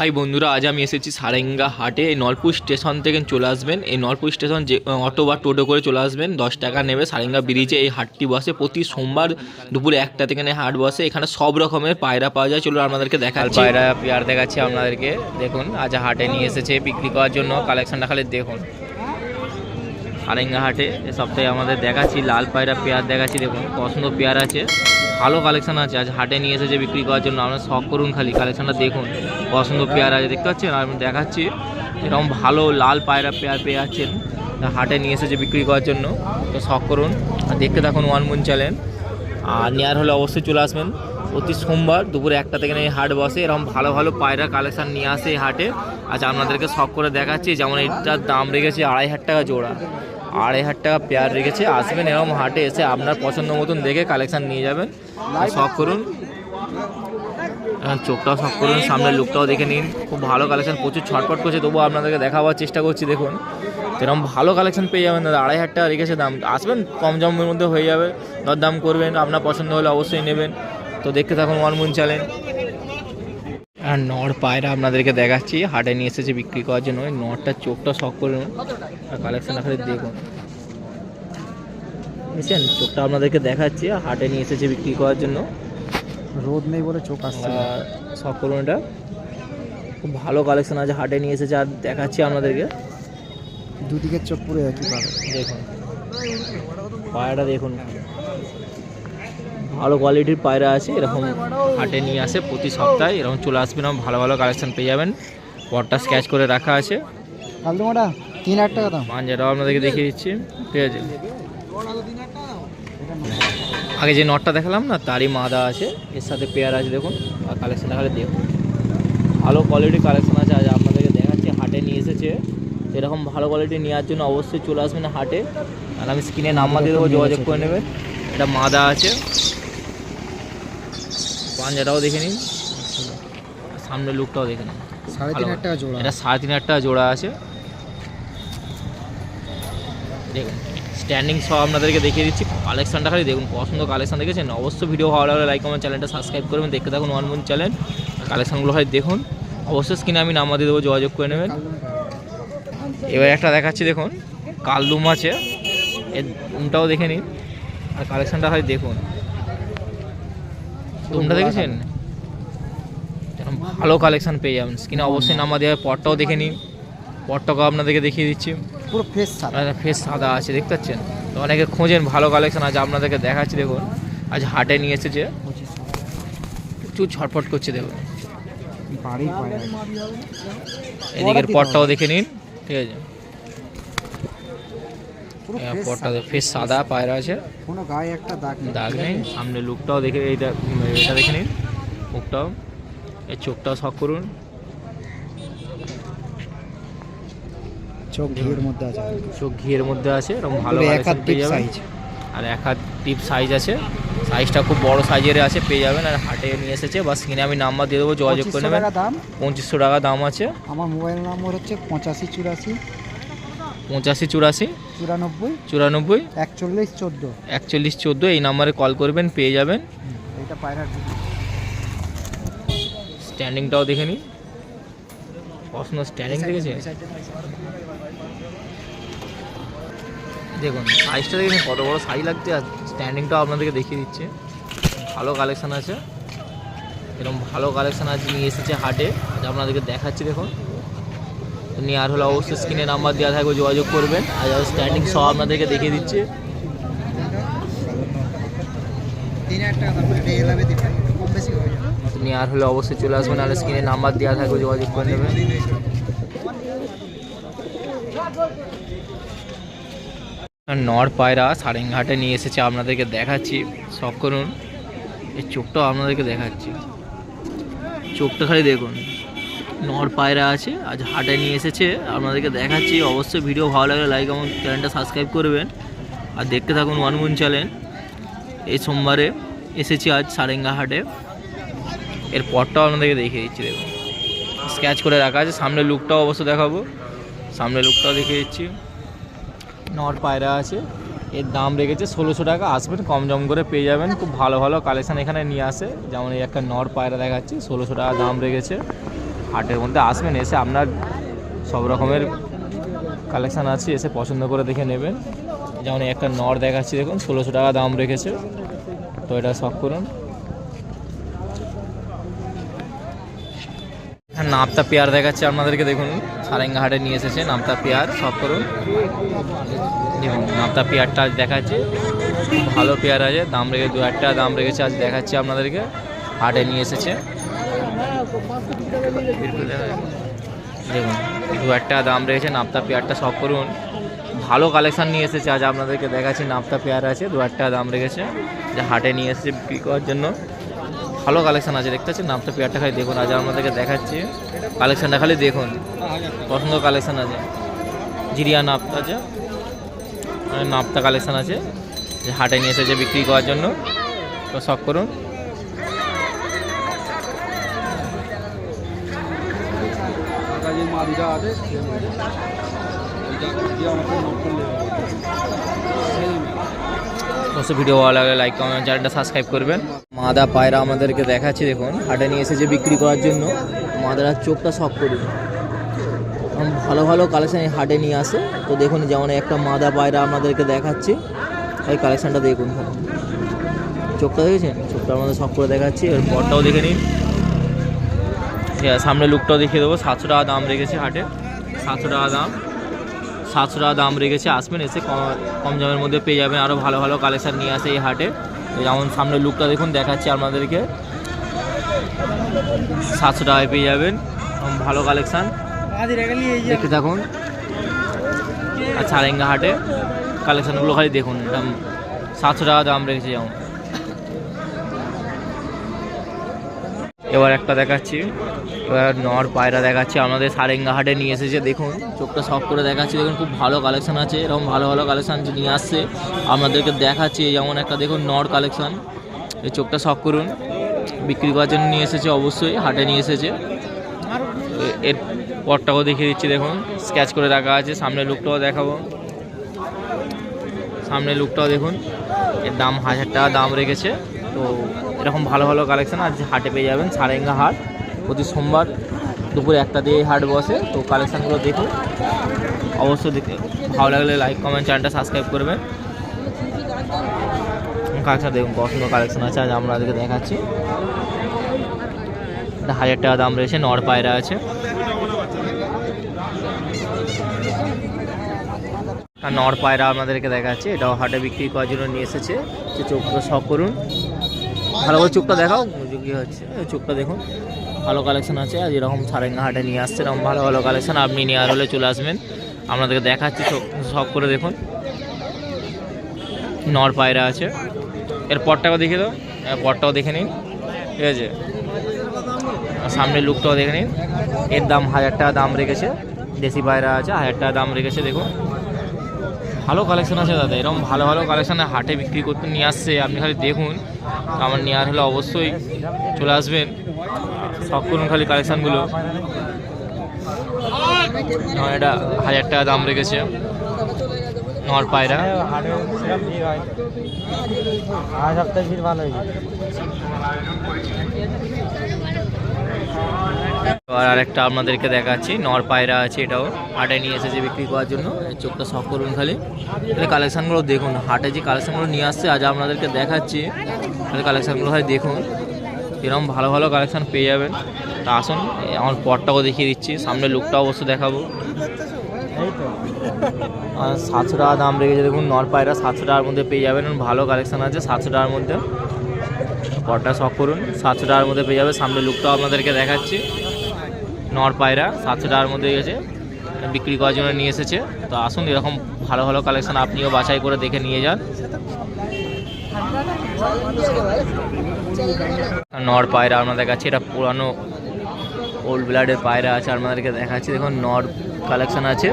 High বন্ধুরা, আজ আমি এসেছি সারেঙ্গা হাটে। এই নলপুর স্টেশন থেকে চলে আসবেন। এই নলপুর স্টেশন যে অটো বা টোটো করে চলে আসবেন, 10 টাকা নেবে। সারেঙ্গা ব্রিজে এই হাটটি বসে প্রতি সোমবার দুপুরে 1টা থেকে হাট বসে। এখানে সব রকমের পায়রা পাওয়া যায়। চলুন আপনাদেরকে দেখাচ্ছি। পায়রা পেয়ার দেখাচ্ছি আপনাদেরকে। দেখুন, আজ হাটে নিয়ে এসেছে বিক্রি করার জন্য। কালেকশনটা খালি দেখুন। সারেঙ্গা হাটে এ সপ্তাহে আমাদের দেখাচ্ছি লাল পায়রা পেয়ার দেখাচ্ছি। দেখুন পছন্দ পেয়ার আছে, ভালো কালেকশন আছে। আজ হাটে নিয়ে এসেছে বিক্রি করার জন্য। আপনারা শখ করুন, খালি কালেকশনটা দেখুন। পছন্দ পেয়ার আছে, দেখতে পাচ্ছেন। আমি দেখাচ্ছি এরকম ভালো লাল পায়রা পেয়ার পেয়ে যাচ্ছেন। হাটে নিয়ে এসেছে বিক্রি করার জন্য, তো শখ করুন আর দেখতে থাকুন ওয়ান মুন চ্যানেল। আর নেওয়ার হলে অবশ্যই চলে আসবেন। প্রতি সোমবার দুপুরে 1টা থেকে এই হাট বসে। এরকম ভালো ভালো পায়রা কালেকশন নিয়ে আসে এই হাটে। আজ আপনাদেরকে শখ করে দেখাচ্ছি। যেমন এটার দাম রেখেছে 2,500 টাকা জোড়া, 2,500 টাকা পেয়ার রেখেছে। আসবেন এরকম হাটে, এসে আপনার পছন্দ মতন দেখে কালেকশন নিয়ে যাবেন। শখ করুন, চোখটাও শখ করুন, সামনের লুকটাও দেখে নিন। খুব ভালো কালেকশন, প্রচুর ছটপট করছে, তবুও আপনাদেরকে দেখাবার চেষ্টা করছি। দেখুন এরকম ভালো কালেকশন পেয়ে যাবেন দাদা। 2,500 টাকা রেখেছে দাম। আসবেন, কম জমের মধ্যে হয়ে যাবে। দরদাম করবেন, আপনার পছন্দ হলে অবশ্যই নেবেন। তো দেখতে থাকুন ওয়ান মুন চ্যানেল। আর নড় পায়রা আপনাদেরকে দেখাচ্ছি, হাটে নিয়ে এসেছে বিক্রি করার জন্য। ওই নড়টার চোখটা শখ করুন আর কালেকশনটা খালি দেখুন। বুঝছেন, চোখটা আপনাদেরকে দেখাচ্ছি। হাটে নিয়ে এসেছে বিক্রি করার জন্য। রোদ নেই বলে চোখ আসছে না। শখ করুন, এটা খুব ভালো কালেকশন আছে। হাটে নিয়ে এসেছে আর দেখাচ্ছি আপনাদেরকে। দুদিকের চোখ পুরো একই পাবে। দেখুন পায়রাটা দেখুন, ভালো কোয়ালিটির পায়রা আছে। এরকম হাটে নিয়ে আসে প্রতি সপ্তাহে। এরকম চলে আসবেন, ভালো ভালো কালেকশন পেয়ে যাবেন। পটটা স্ক্যাচ করে রাখা আছে। কালদমাটা 3,000 টাকা দাম। পাঞ্জাটাও আপনাদেরকে দেখিয়ে দিচ্ছি, ঠিক আছে। আগে যে নটটা দেখালাম না, তারই মাদা আছে, এর সাথে পেয়ার আছে। দেখুন আর কালেকশন দেখালে দেখুন, ভালো কোয়ালিটির কালেকশন আছে। আজ আপনাদেরকে দেখাচ্ছি, হাটে নিয়ে এসেছে। এরকম ভালো কোয়ালিটি নেওয়ার জন্য অবশ্যই চলে আসবেন হাটে। আর আমি স্ক্রিনে নাম্বার দিয়ে দেবো, যোগাযোগ করে নেবেন। এটা মাদা আছে, পাঞ্জাটাও দেখে নিন, সামনের লুকটাও দেখে নিন। 3,500 টাকা জোড়া। এটা 3,500 টাকা জোড়া আছে। দেখুন স্ট্যান্ডিং সহ আপনাদেরকে দেখিয়ে দিচ্ছি। কালেকশনটা খালি দেখুন, পছন্দ কালেকশন দেখেছেন। অবশ্যই ভিডিও ভালো লাগলে লাইক কমেন্ট, চ্যানেলটা সাবস্ক্রাইব করবেন। দেখতে থাকুন ওয়ান মুন চ্যানেল। কালেকশনগুলো খালি দেখুন। অবশ্যই স্ক্রিনে আমি নাম্বার দিয়ে দেবো, যোগাযোগ করে নেবেন। এবার একটা দেখাচ্ছি, দেখুন কালদুম আছে, এর দুমটাও দেখে নিন। আর কালেকশনটা খালি দেখুন, দুমটা দেখেছেন। ভালো কালেকশন পেয়ে যাবেন। স্ক্রিনে অবশ্যই নাম্বার দেওয়া। পটটাও দেখে নিন, পটটাকেও আপনাদেরকে দেখিয়ে দিচ্ছি। পুরো ফেস সাদা। ফেস সাদা আছে, দেখতে পাচ্ছেন। তো অনেকে খোঁজেন ভালো কালেকশন, আজ আপনাদেরকে দেখাচ্ছি। দেখুন আজ হাটে নিয়ে এসেছে, প্রচুর ছটফট করছে। দেখুন এদিকের পটটাও দেখে নিন, ঠিক আছে। পটটা ফেস সাদা, পায়রা আছে, কোনো গায়ে একটা দাগ নেই। সামনে লুকটাও দেখে, এটা দেখে নিন, মুখটাও, এর চোখটাও শখ করুন। চোখ ঘিয়ের মধ্যে আছে, চোখ ঘিয়ের মধ্যে আছে। এরকম ভালো সাইজ। আর 1 হাত টিপ সাইজ আছে। সাইজটা খুব বড় সাইজের আছে, পেয়ে যাবেন। আর হাটে নিয়ে এসেছে, বা স্ক্রিনে আমি নাম্বার দিয়ে দেবো, যোগাযোগ করে নেবেন। 2500 টাকা দাম আছে। আমার মোবাইল নাম্বার হচ্ছে 8584 8584 94 94 4114 4114। এই নাম্বারে কল করবেন, পেয়ে যাবেন। এটা পায়রা স্ট্যান্ডিংটাও দেখে নিন, পছন্দ স্ট্যান্ডিং দেখেছে। দেখুন সাইজটা দেখুন, কত বড় সাইজ লাগছে। আর স্ট্যান্ডিংটাও আপনাদেরকে দেখিয়ে দিচ্ছে। ভালো কালেকশান আছে, এরকম ভালো কালেকশান আজ নিয়ে এসেছে হাটে। আজ আপনাদেরকে দেখাচ্ছি। দেখুন নিয়ে আর হলে অবশ্যই স্ক্রিনে নাম্বার দেওয়া থাকবে, যোগাযোগ করবেন। আজ স্ট্যান্ডিং সহ আপনাদেরকে দেখিয়ে দিচ্ছে। 3,000 টাকা দাম। কম বেশি হয়ে যাবে। নিয়ে আর হলে অবশ্যই চলে আসবেন। আর স্ক্রিনে নাম্বার দেওয়া থাকবে, যোগাযোগ করে নেবেন। নড় পায়রা সারেঙ্গাহাটে নিয়ে এসেছে, আপনাদেরকে দেখাচ্ছি। শখ করুন, এই চোখটাও আপনাদেরকে দেখাচ্ছি। চোখটা খালি দেখুন, নড় পায়রা আছে, আজ হাটে নিয়ে এসেছে, আপনাদেরকে দেখাচ্ছি। অবশ্যই ভিডিও ভালো লাগলে লাইক এবং চ্যানেলটা সাবস্ক্রাইব করবেন। আর দেখতে থাকুন ওয়ান মুন চ্যানেল। এই সোমবারে এসেছি আজ সারেঙ্গা হাটে। এর পরটাও আপনাদেরকে দেখিয়ে দিচ্ছি। দেখুন স্ক্যাচ করে রাখা আছে। সামনের লুকটাও অবশ্য দেখাবো, সামনের লুকটাও দেখিয়ে দিচ্ছি। নর পায়রা আছে, এর দাম রেখেছে 1600 টাকা। আসবেন, কম জম করে পেয়ে যাবেন। খুব ভালো ভালো কালেকশান এখানে নিয়ে আসে। যেমন এই একটা নর পায়রা দেখাচ্ছি, 1600 টাকা দাম রেখেছে। হাটের মধ্যে আসবেন, এসে আপনার সব রকমের কালেকশান আছে, এসে পছন্দ করে দেখে নেবেন। যেমন একটা নর দেখাচ্ছি দেখুন, 1600 টাকা দাম রেখেছে, তো এটা শখ করুন। নাপ্তা পেয়ার দেখাচ্ছে আপনাদেরকে, দেখুন সারেঙ্গা হাটে নিয়ে এসেছে নাপ্তা পেয়ার, শখ করুন। দেখুন নাপ্তা পেয়ারটা আজ দেখাচ্ছে, ভালো পেয়ার আছে, দাম রেখে 2000 টাকা দাম রেখেছে, আজ দেখাচ্ছে আপনাদেরকে, হাটে নিয়ে এসেছে। দেখুন 2000 টাকা দাম রেখেছে নাপ্তা পেয়ারটা, শখ করুন। ভালো কালেকশান নিয়ে এসেছে আজ আপনাদেরকে দেখাচ্ছি, নাপ্তা পেয়ার আছে, 2000 টাকা দাম রেখেছে, যে হাটে নিয়ে এসেছে বিক্রি করার জন্য। ভালো কালেকশান আছে, দেখতে পাচ্ছেন নাপ্তা পেয়ারটা খালি দেখুন, আজ আপনাদেরকে দেখাচ্ছি কালেকশানটা খালি দেখুন, পছন্দ কালেকশান আছে। জিরিয়া নাপ্তা আছে, নাপ্তা কালেকশান আছে, যে হাটে নিয়ে এসেছে বিক্রি করার জন্য, তো শখ করুন। অবশ্যই ভিডিও ভালো লাগলে লাইক কমেন্ট, চ্যানেলটা সাবস্ক্রাইব করবেন। মাদা পায়রা আমাদেরকে দেখাচ্ছি দেখুন, হাটে নিয়ে এসেছে বিক্রি করার জন্য। মাদার চোখটা শখ করুন, ভালো ভালো কালেকশান এই হাটে নিয়ে আসে, তো দেখুন যেমন একটা মাদা পায়রা আপনাদেরকে দেখাচ্ছি, এই কালেকশানটা দেখুন, চোখটা দেখেছেন, চোখটা আমাদের শখ করে দেখাচ্ছি। এর পরটাও দেখে নিন, সামনে লুকটাও দেখিয়ে দেবো। 700 টাকা দাম রেখেছে হাটে, 700 টাকা দাম, 700 টাকা দাম রেখেছে। আসবেন, এসে কম দামের মধ্যে পেয়ে যাবেন, আরও ভালো ভালো কালেকশান নিয়ে আসে এই হাটে। যেমন সামনে লুকটা দেখুন দেখাচ্ছি আপনাদেরকে, 700 টাকায় পেয়ে যাবেন ভালো কালেকশান, দেখতে থাকুন। আর সারেঙ্গা হাটে কালেকশানগুলো খালি দেখুন, একদম 700 টাকা দাম রেখেছে। যেমন এবার একটা দেখাচ্ছি, এবার নর পায়রা দেখাচ্ছি আমাদের সারেঙ্গা হাটে নিয়ে এসেছে, দেখুন চোখটা শখ করে দেখাচ্ছি, দেখুন খুব ভালো কালেকশান আছে, এরকম ভালো ভালো কালেকশান নিয়ে আসছে আপনাদেরকে দেখাচ্ছি। যেমন একটা দেখুন নর কালেকশান, এই চোখটা শখ করুন, বিক্রি করার জন্য নিয়ে এসেছে, অবশ্যই হাটে নিয়ে এসেছে। এর পরটাও দেখিয়ে দিচ্ছি, দেখুন স্কেচ করে রাখা আছে। সামনে লুকটাও দেখাবো, সামনে লুকটাও দেখুন, এর দাম 1000 টাকা দাম রেখেছে। তো এরকম ভালো ভালো কালেকশান আজ হাটে পেয়ে যাবেন, সারেঙ্গা হাট প্রতি সোমবার দুপুরে 1টা দিয়ে হাট বসে। তো কালেকশানগুলো দেখুন, অবশ্যই দেখে ভালো লাগলে লাইক কমেন্ট, চ্যানেলটা সাবস্ক্রাইব করবেন। কালেকশান দেখুন, পছন্দ কালেকশান আছে, আজ আমরা আজকে দেখাচ্ছি। 1000 টাকা দাম রয়েছে, নর পায়রা আছে। আর নর পায়রা আপনাদেরকে দেখাচ্ছি, এটাও হাটে বিক্রি করার জন্য নিয়ে এসেছে, যে চোখটা শখ করুন, ভালো করে চোখটা দেখাও, কী হচ্ছে চোখটা দেখুন, ভালো কালেকশান আছে। আর এরকম সারেঙ্গা হাটে নিয়ে আসছে এরকম ভালো ভালো কালেকশান, আপনি নেওয়ার হলে চলে আসবেন, আপনাদেরকে দেখাচ্ছি, শখ করে দেখুন। নর পায়রা আছে, এর পরটাও দেখে দাও, পরটাও দেখে নিন, ঠিক আছে। সামনে লুকটাও দেখে নিন, এর দাম 1000 টাকা দাম রেখেছে, দেশি পায়রা আছে, 1000 টাকা দাম রেখেছে। দেখুন ভালো কালেকশান আছে দাদা, এরকম ভালো ভালো কালেকশানে হাটে বিক্রি করতে নিয়ে আসছে, আপনি খালি দেখুন। আমার নেওয়ার হলে অবশ্যই চলে আসবেন, শখ করুন খালি কালেকশানগুলো। এটা 1000 টাকা দাম রেখেছে, নর পায়রা। আর আরেকটা আপনাদেরকে দেখাচ্ছি, নর পায়রা আছে, এটাও হাটে নিয়ে এসেছে বিক্রি করার জন্য, চোখটা শখ করুন খালি। কালেকশানগুলো দেখুন, হাটে যে কালেকশানগুলো নিয়ে আসছে আজ আপনাদেরকে দেখাচ্ছি, কালেকশানগুলো হয় দেখুন, এরকম ভালো ভালো কালেকশান পেয়ে যাবেন। তা আসুন, আমার পরটাও দেখিয়ে দিচ্ছি, সামনে লুকটাও অবশ্য দেখাবো। 700 টাকা দাম রেখেছে, দেখুন নর পায়রা 700 টাকার মধ্যে পেয়ে যাবেন, ভালো কালেকশান আছে 700 টাকার মধ্যে। পরটা শখ করুন, 700 টাকার মধ্যে পেয়ে যাবে। সামনে লুকটাও আপনাদেরকে দেখাচ্ছি, নর পায়রা 700 টাকার মধ্যে গেছে, বিক্রি করার জন্য নিয়ে এসেছে। তো আসুন, এরকম ভালো ভালো কালেকশান আপনিও বাছাই করে দেখে নিয়ে যান। নর পায়রা আপনাদের কাছে, এটা পুরানো ওল্ড ব্লাডের পায়রা আছে, আপনাদেরকে দেখাচ্ছি, দেখুন নর কালেকশান আছে,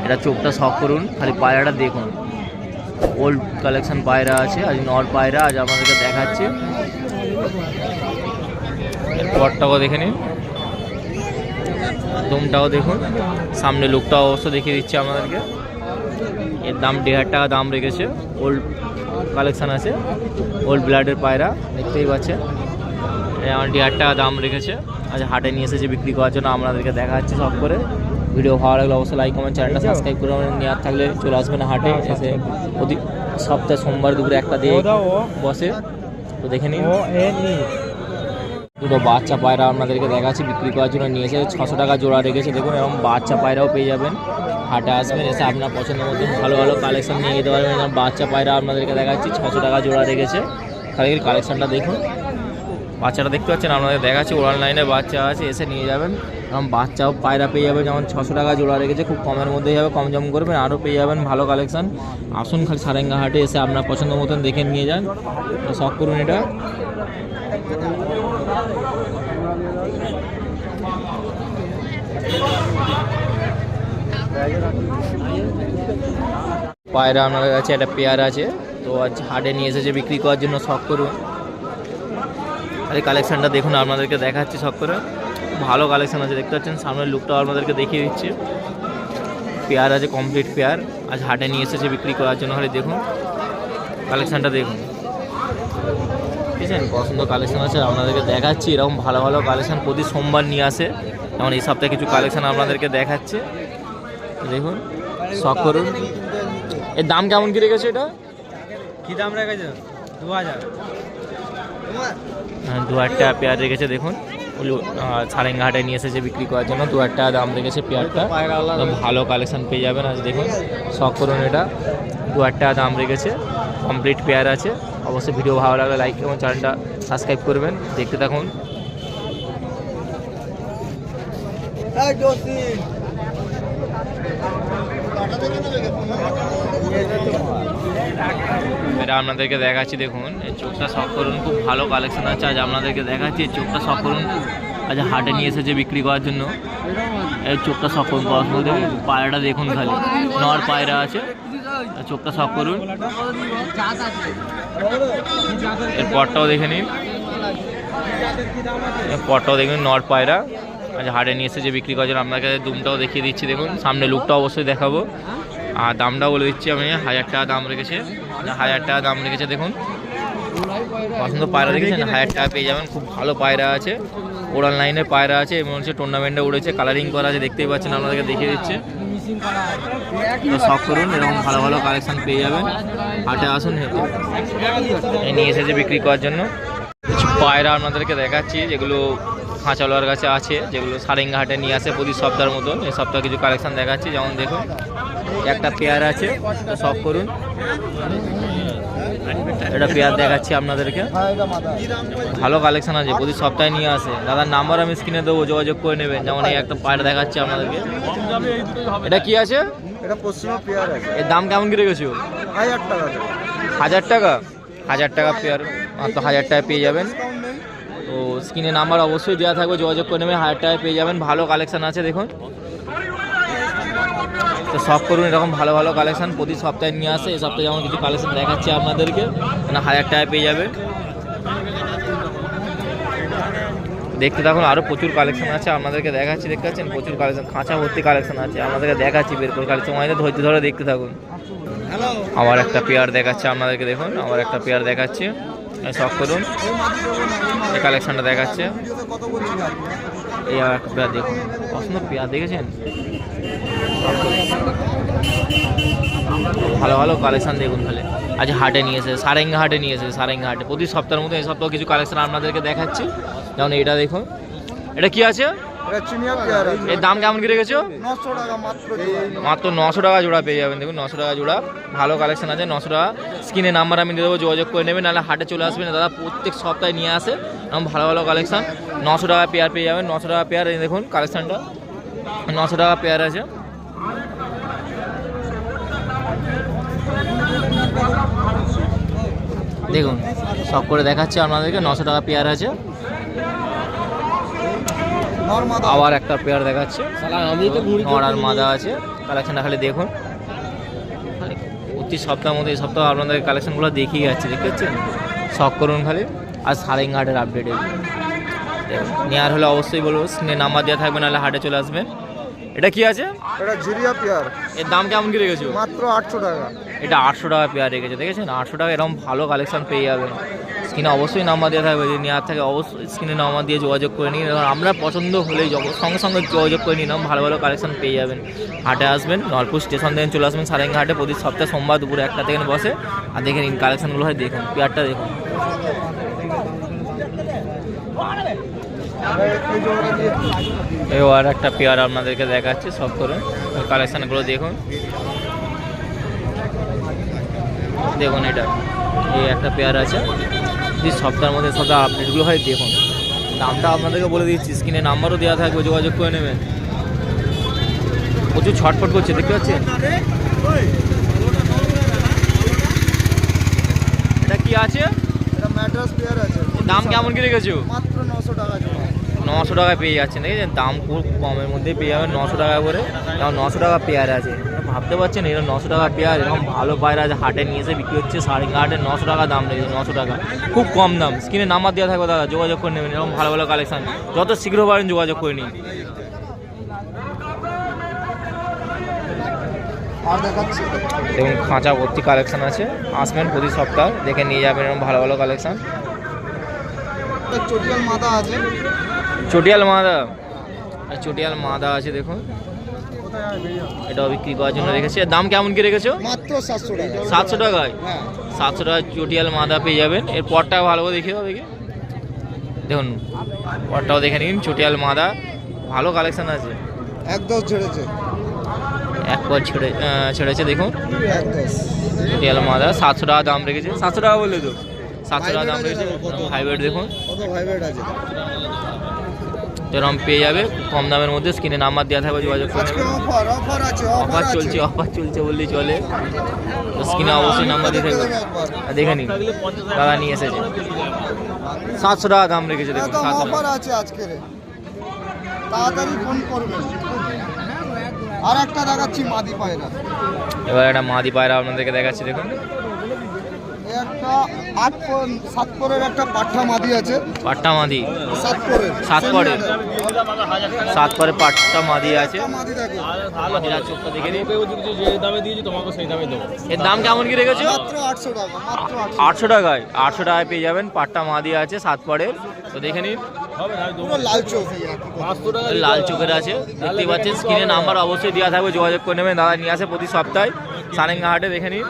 এটা চোখটা শখ করুন, খালি পায়রাটা দেখুন, ওল্ড কালেকশান পায়রা আছে, আজ নর পায়রা আজ আপনাদেরকে দেখাচ্ছি। পরটাও দেখে নিন, দমটাও দেখুন, সামনে লুকটাও অবশ্য দেখিয়ে দিচ্ছি আপনাদেরকে। এর দাম 1500 টাকা দাম রেখেছে, ওল্ড কালেকশান আছে, ওল্ড ব্লাডের পায়রা দেখতেই পাচ্ছেন। যেমন 1,500 টাকা দাম রেখেছে। আজ হাটে নিয়ে এসেছে বিক্রি করার জন্য, আপনাদেরকে দেখাচ্ছি সব করে। ভিডিও ভালো লাগলে অবশ্যই লাইক কমেন্ট, চ্যানেলটা সাবস্ক্রাইব করে নেওয়ার থাকলে চলে আসবেন হাটে এসে। প্রতি সপ্তাহে সোমবার দুপুরে একটা দিয়ে বসে, তো দেখে নিন। দুটো বাচ্চা পায়রা আপনাদেরকে দেখাচ্ছি বিক্রি করার জন্য নিয়ে এসে 600 টাকা জোড়া রেখেছে দেখুন। এবং বাচ্চা পায়রাও পেয়ে যাবেন, হাটে আসবেন এসে আপনার পছন্দের মতো ভালো ভালো কালেকশন নিয়ে যেতে পারবেন। এবং বাচ্চা পায়রা আপনাদেরকে দেখাচ্ছি 600 টাকা জোড়া রেখেছে। খালি কালেকশনটা দেখুন, বাচ্চাটা দেখতে পাচ্ছেন আপনাদের দেখাচ্ছি। ওরাল লাইনে বাচ্চা আছে, এসে নিয়ে যাবেন। এবং বাচ্চাও পায়রা পেয়ে যাবেন, যেমন 600 টাকা জোড়া রেখেছে, খুব কমের মধ্যেই যাবে, কম জম করবেন আরও পেয়ে যাবেন ভালো কালেকশন। আসুন খালি সারেঙ্গা হাটে এসে আপনার পছন্দ মতন দেখে নিয়ে যান, শখ করুন এটা। পায়রা আপনাদের কাছে একটা পেয়ার আছে, তো আজ হাটে নিয়ে এসেছে বিক্রি করার জন্য, শখ করুন। এই কালেকশানটা দেখুন, আপনাদেরকে দেখাচ্ছি শখ করে। ভালো কালেকশান আছে দেখতে পাচ্ছেন, সামনের লুকটাও আপনাদেরকে দেখিয়ে দিচ্ছি। পেয়ার আছে, কমপ্লিট পেয়ার, আজ হাটে নিয়ে এসেছে বিক্রি করার জন্য। খালি দেখুন কালেকশানটা দেখুন, বুঝছেন পছন্দ কালেকশান আছে আপনাদেরকে দেখাচ্ছি। এরকম ভালো ভালো কালেকশান প্রতি সোমবার নিয়ে আসে, যেমন এই সপ্তাহে কিছু কালেকশান আপনাদেরকে দেখাচ্ছে দেখুন, শখ করুন। এর দাম কেমন কি রেখেছে? এটা কি দাম রেখেছে? 2000। 2000 টাকা পেয়ার রেখেছে দেখুন। সারেঙ্গা হাটে নিয়ে এসেছে বিক্রি করার জন্য, 2000 টাকা দাম রেখেছে পেয়ারটা। ভালো কালেকশান পেয়ে যাবেন আজ দেখুন, শখ করুন এটা। 2000 টাকা দাম রেখেছে, কমপ্লিট পেয়ার আছে। অবশ্যই ভিডিও ভালো লাগলে লাইক এবং চ্যানেলটা সাবস্ক্রাইব করবেন, দেখতে থাকুন। এটা আপনাদেরকে দেখাচ্ছি দেখুন, এই চোখটা শখ করুন, খুব ভালো কালেকশন আছে আজ আপনাদেরকে দেখাচ্ছি। এই চোখটা শখ করুন, আজ হাটে নিয়ে এসেছে বিক্রি করার জন্য। এই চোখটা শখ করুন, পড়াশোনা দেখুন, পায়রাটা দেখুন, খালি নর পায়রা আছে, চোখটা শখ করুন। এর পরটাও দেখে নিন, পরটাও দেখুন, নর পায়রা আজ হাটে নিয়ে এসেছে বিক্রি করার জন্য। আপনাকে দুমটাও দেখিয়ে দিচ্ছি দেখুন, সামনে লুকটা অবশ্যই দেখাবো। আর দামটাও বলে দিচ্ছি আমি, 1000 টাকা দাম রেখেছে, 1000 টাকা দাম রেখেছে দেখুন। পছন্দ পায়রা দেখেছেন, 1000 টাকা পেয়ে যাবেন। খুব ভালো পায়রা আছে, ওরাল লাইনের পায়রা আছে, এবং হচ্ছে টুর্নামেন্টে উড়েছে, কালারিং করা আছে, দেখতেই পাচ্ছেন, আপনাদেরকে দেখিয়ে দিচ্ছে। তো শখ করুন, এরকম ভালো ভালো কালেকশন পেয়ে যাবেন, হাটে আসুন। নিয়ে এসেছে বিক্রি করার জন্য কিছু পায়রা আপনাদেরকে দেখাচ্ছি, যেগুলো খাঁচালোয়ার কাছে আছে, যেগুলো সারেঙ্গা হাটে নিয়ে আসে প্রতি সপ্তাহের মতন। এই সপ্তাহে কিছু কালেকশন দেখাচ্ছি, যেমন দেখুন একটা পেয়ার আছে, তো শখ করুন। এটা পেয়ার দেখাচ্ছি আপনাদেরকে, ভালো কালেকশন আছে, প্রতি সপ্তাহে নিয়ে আসে। দাদার নাম্বার আমি স্ক্রিনে দেবো, যোগাযোগ করে নেবেন। যেমন এই একটা পায়রা দেখাচ্ছি আপনাদেরকে, এটা কি আছে? এটা পশ্চিমা পেয়ার আছে। এর দাম কেমন কি রেখেছো? 1000 টাকা। 1000 টাকা? 1000 টাকা পেয়ার, মাত্র 1000 টাকা পেয়ে যাবেন। তো স্ক্রিনে নাম্বার অবশ্যই দেওয়া থাকবে, যোগাযোগ করে নেবেন, 1000 টাকায় পেয়ে যাবেন। ভালো কালেকশন আছে দেখুন, তো শখ করুন, এরকম ভালো ভালো কালেকশন প্রতি সপ্তাহে নিয়ে আসে। এই সপ্তাহে যেমন কিছু কালেকশন দেখাচ্ছি আপনাদেরকে, মানে 1000 টাকায় পেয়ে যাবে। দেখতে থাকুন, আরও প্রচুর কালেকশন আছে আপনাদেরকে দেখাচ্ছি, দেখতে পাচ্ছেন প্রচুর কালেকশন, খাঁচা ভর্তি কালেকশন আছে আপনাদেরকে দেখাচ্ছি, বের করে কালেকশন সময় ধৈর্য ধরে দেখতে থাকুন। আবার একটা পেয়ার দেখাচ্ছে আপনাদেরকে দেখুন, আবার একটা পেয়ার দেখাচ্ছে, শখ করুন। এই কালেকশনটা দেখাচ্ছে, এই আর একটা পেয়ার দেখুন, পছন্দ পেয়ার দেখেছেন, ভালো ভালো কালেকশন দেখুন। খালি আজ হাটে নিয়েছে, সারেঙ্গা হাটে নিয়েছে, সারেঙ্গা হাটে প্রতি সপ্তাহের মতো এই সপ্তাহ কিছু কালেকশন আপনাদেরকে দেখাচ্ছি। যেমন এটা দেখুন, এটা কি আছে? এর দাম কেমন কি রেখেছো? 900 টাকা মাত্র। মাত্র 900 টাকা জোড়া পেয়ে যাবেন দেখুন, 900 টাকা জোড়া, ভালো কালেকশন আছে, 900 টাকা। স্ক্রিনে নাম্বার আমি দিয়ে দেবো, যোগাযোগ করে নেবেন, নাহলে হাটে চলে আসবেন। দাদা প্রত্যেক সপ্তাহে নিয়ে আসে এরকম ভালো ভালো কালেকশন, 900 টাকা পেয়ার পেয়ে যাবেন। 900 টাকা পেয়ার, এই দেখুন কালেকশনটা, 900 টাকা পেয়ার আছে। দেখুন সব করে দেখাচ্ছি আপনাদেরকে, 900 টাকা পেয়ার আছে। আবার একটা পেয়ার দেখাচ্ছে, নর আর মাদা আছে, কালেকশনটা খালি দেখুন। প্রতি সপ্তাহের মধ্যে এই সপ্তাহ আপনাদের কালেকশনগুলো দেখিয়ে যাচ্ছে, দেখতে পাচ্ছেন, শখ করুন খালি। আর সারেঙ্গা হাটের আপডেট নেওয়ার হলে অবশ্যই বলবো, স্ক্রিনে নাম্বার দেওয়া থাকবে, নাহলে হাটে চলে আসবেন। এটা কি আছে? এটা জিরিয়া পেয়ার। এর দাম কেমন কি রেখেছো? মাত্র 800 টাকা। এটা 800 টাকা পেয়ার রেখেছে, দেখেছেন 800 টাকা, এরকম ভালো কালেকশন পেয়ে যাবেন। স্ক্রিনে অবশ্যই নাম্বার দেওয়া থাকবে, যদি নেওয়ার থাকে অবশ্যই স্ক্রিনে নাম্বার দিয়ে যোগাযোগ করে নিন। এবং আমরা পছন্দ হলেই সঙ্গে সঙ্গে যোগাযোগ করে নিলাম, ভালো ভালো কালেকশন পেয়ে যাবেন। হাটে আসবেন, নলপুর স্টেশন থেকে চলে আসবেন সারেঙ্গা হাটে, প্রতি সপ্তাহে সোমবার দুপুরে 1টা থেকে বসে। আর দেখে নিন কালেকশনগুলো হয়, দেখুন পেয়ারটা দেখুন। এবার একটা পেয়ার আপনাদেরকে দেখাচ্ছি, সব করে কালেকশানগুলো দেখুন। দেখুন এটা এই একটা পেয়ার আছে, যদি সপ্তাহের মধ্যে সপ্তাহ আপডেটগুলো হয় দেখুন। দামটা আপনাদেরকে বলে দিচ্ছি, স্ক্রিনে নাম্বারও দেওয়া থাকবে, যোগাযোগ করে নেবেন। প্রচুর ছটফট করছে, দেখতে পাচ্ছেন। এটা কি আছে? এটা ম্যাড্রাস পেয়ার আছে। দাম কেমন কি রেখেছো? মাত্র 900 টাকা জোড়া। 900 টাকায় পেয়ে যাচ্ছেন, দেখেছেন দাম খুব কমের মধ্যে পেয়ে যাবেন 900 টাকা করে। এবং 900 টাকা পেয়ার আছে, ভাবতে পারছেন এরকম 900 টাকা পেয়ার, এরকম ভালো পায়রা আছে হাটে নিয়ে এসে বিক্রি হচ্ছে সারেঙ্গা হাটে। 900 টাকা দাম রেখেছে, 900 টাকা খুব কম দাম। স্ক্রিনে নাম্বার দেওয়া থাকবে দাদা, যোগাযোগ করে নেবেন। এরকম ভালো ভালো কালেকশন যত শীঘ্র পারেন যোগাযোগ করে নিন। আর দেখাচ্ছি, দেখুন খাঁচা ভর্তি কালেকশন আছে, আসবেন প্রতি সপ্তাহ দেখে নিয়ে যাবেন এরকম ভালো ভালো কালেকশন। চটিয়াল মাদা আছে। চটিয়াল মাদা, চটিয়াল মাদা আছে দেখুন, এটাও বিক্রি করার জন্য রেখেছে। দাম কেমন কি রেখেছো? মাত্র 700 টাকা। 700 টাকায়? হ্যাঁ 700 টাকায় চটিয়াল মাদা পেয়ে যাবেন। এর পরটা ভালো করে দেখিয়ে দেবে, দেখুন পরটাও দেখে নিন। চটিয়াল মাদা ভালো কালেকশন আছে, একদম ছেড়েছে। এক পর ছেড়েছে দেখুন। 10 চটিয়াল মাদা 700 টাকা দাম রেখেছে। 700 টাকা বললে তো, 700 টাকা দাম রেখেছে। হাইব্রিড দেখুন কত ভাইব্রেট আছে। এরকম পেয়ে যাবে কম দামের মধ্যে, স্ক্রিনে নাম্বার দেওয়া থাকবে, যোগাযোগ করে আজকে নেবেন। অফার আছে। অফার চলছে বললেই চলে, তো স্ক্রিনে অবশ্যই নাম্বার দিয়ে থাকবে। আর দেখে নিন দাদা নিয়ে এসেছে, 700 টাকা দাম রেখেছে দেখুন। একদম 700 অফার টাকা। আছে আজকে, তাড়াতাড়ি ফোন করবেন। আর একটা দেখাচ্ছি মাদি পায়রা। এবার একটা মাদি পায়রা আপনাদেরকে দেখাচ্ছি দেখুন। এই একটা 7 পরের একটা পাঠা মাদি আছে। পাট্টা মাদি 7 পরের। 7 পরে 7 পরে পাট্টা মাদি আছে। মাদি দেখো মাদিরা চোখটা দেখে নিন। যে দামে দিয়েছি তোমাকে সেই দামে দেবো। এর দাম কেমন কি রেখেছো? মাত্র 800 টাকা। মাত্র 800 টাকায়। 800 টাকায় পেয়ে যাবেন, পাট্টা মাদি আছে 7 পরের, তো দেখে নিন। হবে না, আমি দেবো। পুরো লাল চোখ। 500 টাকা লাল চোখের আছে, দেখতে পাচ্ছেন। স্ক্রিনে নাম্বার অবশ্যই দেওয়া থাকবে, যোগাযোগ করে নেবেন। দাদা নিয়ে আসে প্রতি সপ্তাহে সারেঙ্গা হাটে, দেখে নিন।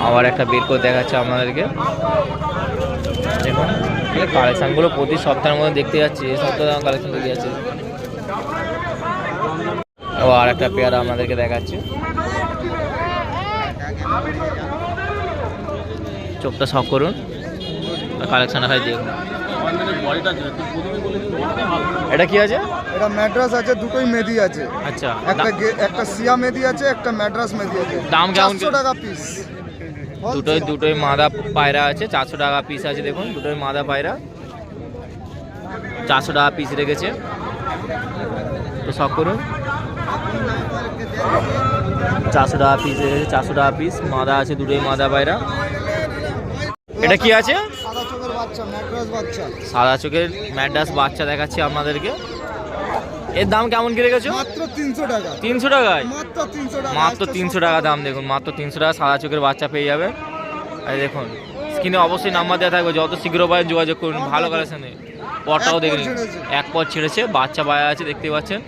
আবার একটা বের করে দেখাচ্ছে আপনাদেরকে, দেখুন কালেকশানগুলো প্রতি সপ্তাহের মধ্যে দেখতে যাচ্ছি। এই সপ্তাহে কালেকশন দেখে যাচ্ছে। আবার একটা পেয়ারা আপনাদেরকে দেখাচ্ছে, চোখটা শখ করুন, কালেকশানটা হয় দেখুন। বডিটা প্রথমে বলে দিন, বডিটা ভালো। এটা কি আছে? এটা ম্যাড্রাস আছে, দুটোই মেদি আছে। আচ্ছা, একটা সিয়া মেদি আছে, একটা ম্যাড্রাস মেদি আছে। দাম কেমন? 400 টাকা পিস। দুটোই মাদা পায়রা আছে, 400 টাকা পিস আছে দেখুন। দুটোই মাদা পায়রা 400 টাকা পিস রেখেছে, তো শখ করুন। 400 টাকা পিস রেখেছে, 400 টাকা পিস মাদা আছে, দুটোই মাদা পায়রা। এটা কি আছে? সাদা চোখের বাচ্চা, ম্যাড্রাস বাচ্চা। সাদা চোখের ম্যাড্রাস বাচ্চা দেখাচ্ছি আপনাদেরকে। এর দাম কেমন কি রেখেছো? মাত্র 300 টাকা। 300 টাকায়? মাত্র 300 টাকা। মাত্র 300 টাকা দাম দেখুন, মাত্র 300 টাকা সাদা চোখের বাচ্চা পেয়ে যাবেন। আর দেখুন স্ক্রিনে অবশ্যই নাম্বার দেওয়া থাকবে, যত শীঘ্র পারেন যোগাযোগ করুন। ভালো কালেকশনে, পরটাও দেখে নিন। এক পর ছেড়েছে, বাচ্চা পায়া আছে, দেখতে পাচ্ছেন।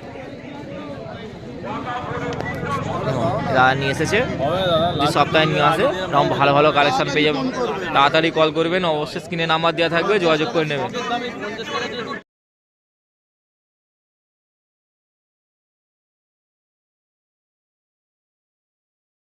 দাদা নিয়ে এসেছে, হবে না দাদা, যদি সপ্তাহে নিয়ে আসে তখন ভালো ভালো কালেকশন পেয়ে যাবেন। তাড়াতাড়ি কল করবেন, অবশ্যই স্ক্রিনে নাম্বার দেওয়া থাকবে, যোগাযোগ করে নেবেন।